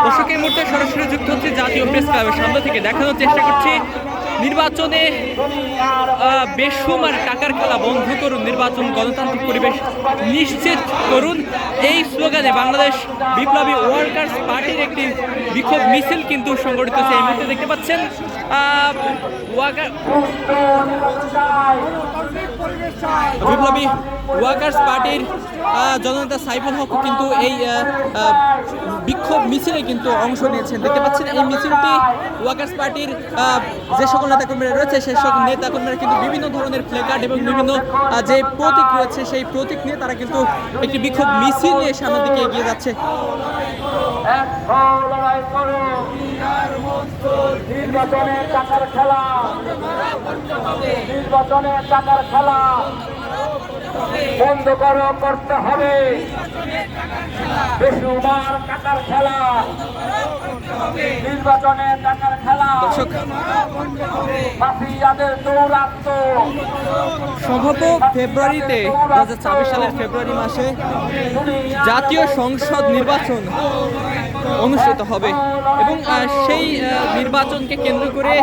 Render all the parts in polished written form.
দর্শকের মুহূর্তে সরাসরি যুক্ত হচ্ছে জাতীয় প্রেস ক্লাবের সামনে থেকে দেখানোর চেষ্টা করছি নির্বাচনে বেসুমার টাকার খেলা বন্ধ করুন, নির্বাচন গণতান্ত্রিক পরিবেশ নিশ্চিত করুন। এই স্লোগানে বাংলাদেশ বিপ্লবী ওয়ার্কার্স পার্টির একটি বিক্ষোভ মিছিল কিন্তু সংগঠিত হচ্ছে। এই মুহূর্তে দেখতে পাচ্ছেন বিপ্লবী ওয়ার্কার্স পার্টির জননেতা সাইফুল হক কিন্তু এই বিক্ষোভ মিছিলে কিন্তু অংশ নিয়েছেন। দেখতে পাচ্ছেন এই মিছিলটি ওয়ার্কার্স পার্টির যে সকল নেতাকর্মীরা রয়েছে সেই সকল নেতাকর্মীরা কিন্তু বিভিন্ন ধরনের প্লেকার্ড এবং বিভিন্ন যে প্রতীক রয়েছে সেই প্রতীক নিয়ে তারা কিন্তু একটি বিক্ষোভ মিছিল নিয়ে সামনের দিকে এগিয়ে যাচ্ছে। নির্বাচনের টাকার খেলা, নির্বাচনের টাকার খেলা বন্ধ করতে হবে। বেসুমার টাকার খেলা, নির্বাচনের টাকার খেলা, মাফিয়াদের দৌরাত্ম। সম্ভব ফেব্রুয়ারিতে 2024 সালের ফেব্রুয়ারি মাসে জাতীয় সংসদ নির্বাচন অনুষ্ঠিত হবে এবং সেই নির্বাচনকে কেন্দ্র করে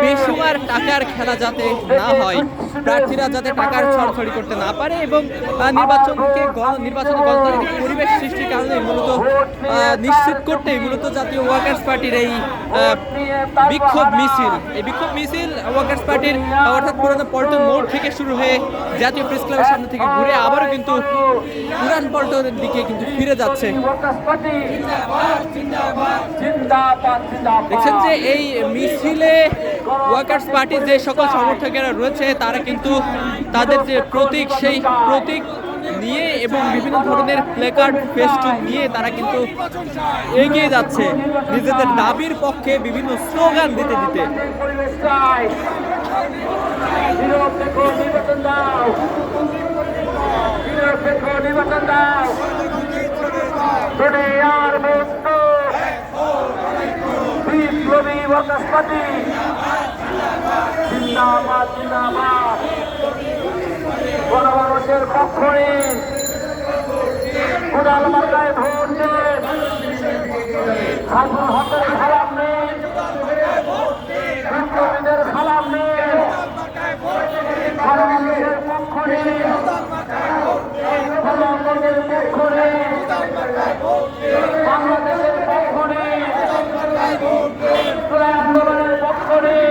বেসুমার টাকার খেলা যাতে না হয়, প্রার্থীরা যাতে টাকার ছড়াছড়ি করতে না পারে এবং নির্বাচনে গণতান্ত্রিক পরিবেশ সৃষ্টির কারণে মূলত নিশ্চিত করতে মূলত জাতীয় ওয়ার্কার্স পার্টির এই বিক্ষোভ মিছিল। এই বিক্ষোভ মিছিল ওয়ার্কার্স পার্টির অর্থাৎ পুরানো পল্টন মোড় থেকে শুরু হয়ে জাতীয় প্রেস ক্লাবের সামনে থেকে ঘুরে আবারও কিন্তু পুরান পল্টনের দিকে কিন্তু ফিরে যাচ্ছে। দেখছেন যে এই মিছিলে ওয়ার্কার্স পার্টির যে সকল সমর্থকেরা রয়েছে তারা কিন্তু তাদের যে প্রতীক সেই প্রতীক নিয়ে এবং বিভিন্ন ধরনের প্লেকার্ড ফেস্টুন নিয়ে তারা কিন্তু এগিয়ে যাচ্ছে নিজেদের দাবির পক্ষে বিভিন্ন স্লোগান দিতে দিতে। বিপ্লবী ওয়ার্কার্স পার্টি জিন্দাবাদ, জিন্দাবাদ। গণমানুষের পক্ষ নিয়ে কোদাল মার্কায় ভোট দেন। সাইফুল হকের সালাম নেন, বিপ্লবীদের সালাম নেন। গণমানুষের পক্ষ নিয়ে, গণতন্ত্রের পক্ষ নিয়ে, বাংলাদেশের পক্ষ নিয়ে, আন্দোলনের পক্ষ নিয়ে।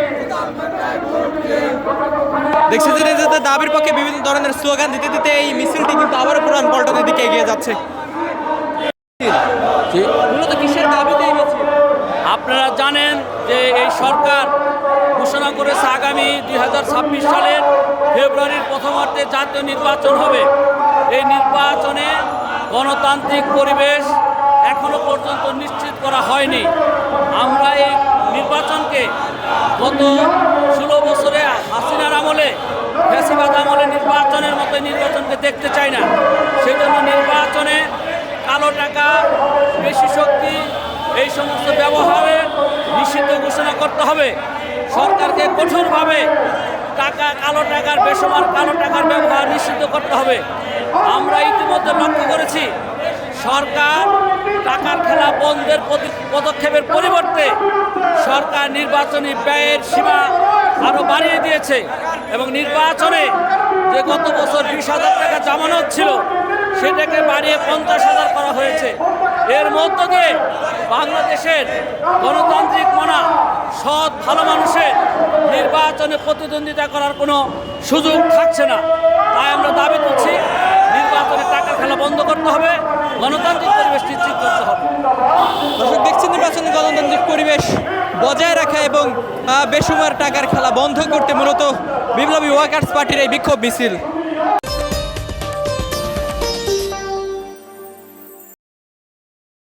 দেখছেন যে নিজেদের দাবির পক্ষে বিভিন্ন ধরনের স্লোগান দিতে দিতে এই মিছিলটি কিন্তু আবারও পুরান পল্টনের দিকে এগিয়ে যাচ্ছে। মূলত কিসের দাবিতে এই মিছিল? আপনারা জানেন যে এই সরকার ঘোষণা করেছে আগামী 2026 সালের ফেব্রুয়ারির প্রথমার্ধে জাতীয় নির্বাচন হবে। এই নির্বাচনে গণতান্ত্রিক পরিবেশ এখনো পর্যন্ত নিশ্চিত করা হয়নি। আমরা এই নির্বাচনকে গত 16 বছরে হাসিনার আমলে, ফ্যাসিবাদ আমলে নির্বাচনের মতো নির্বাচনকে দেখতে চাই না। সেজন্য নির্বাচনে কালো টাকা, বেশি শক্তি এই সমস্ত ব্যবহারে নিষিদ্ধ ঘোষণা করতে হবে। সরকারকে কঠোরভাবে কালো টাকার বেসুমার কালো টাকার ব্যবহার নিষিদ্ধ করতে হবে। আমরা ইতিমধ্যে লক্ষ্য করেছি সরকার টাকার খেলা বন্ধের পদক্ষেপের পরিবর্তে সরকার নির্বাচনী ব্যয়ের সীমা আরও বাড়িয়ে দিয়েছে এবং নির্বাচনে যে গত বছর 20,000 টাকা জামানত ছিল সেটাকে বাড়িয়ে 50,000 করা হয়েছে। এর মধ্য দিয়ে বাংলাদেশের গণতান্ত্রিক মনা সৎ ভালো মানুষের নির্বাচনে প্রতিদ্বন্দ্বিতা করার কোনো সুযোগ থাকছে না। তাই আমরা দাবি করছি নির্বাচনে টাকার খেলা বন্ধ করতে হবে, গণতান্ত্রিক পরিবেশ নিশ্চিত করতে হবে। দর্শক দেখছেন নির্বাচনে গণতান্ত্রিক পরিবেশ বজায় রাখা এবং বেসুমার টাকার খেলা বন্ধ করতে মূলত বিপ্লবী ওয়ার্কার্স পার্টির এই বিক্ষোভ মিছিল।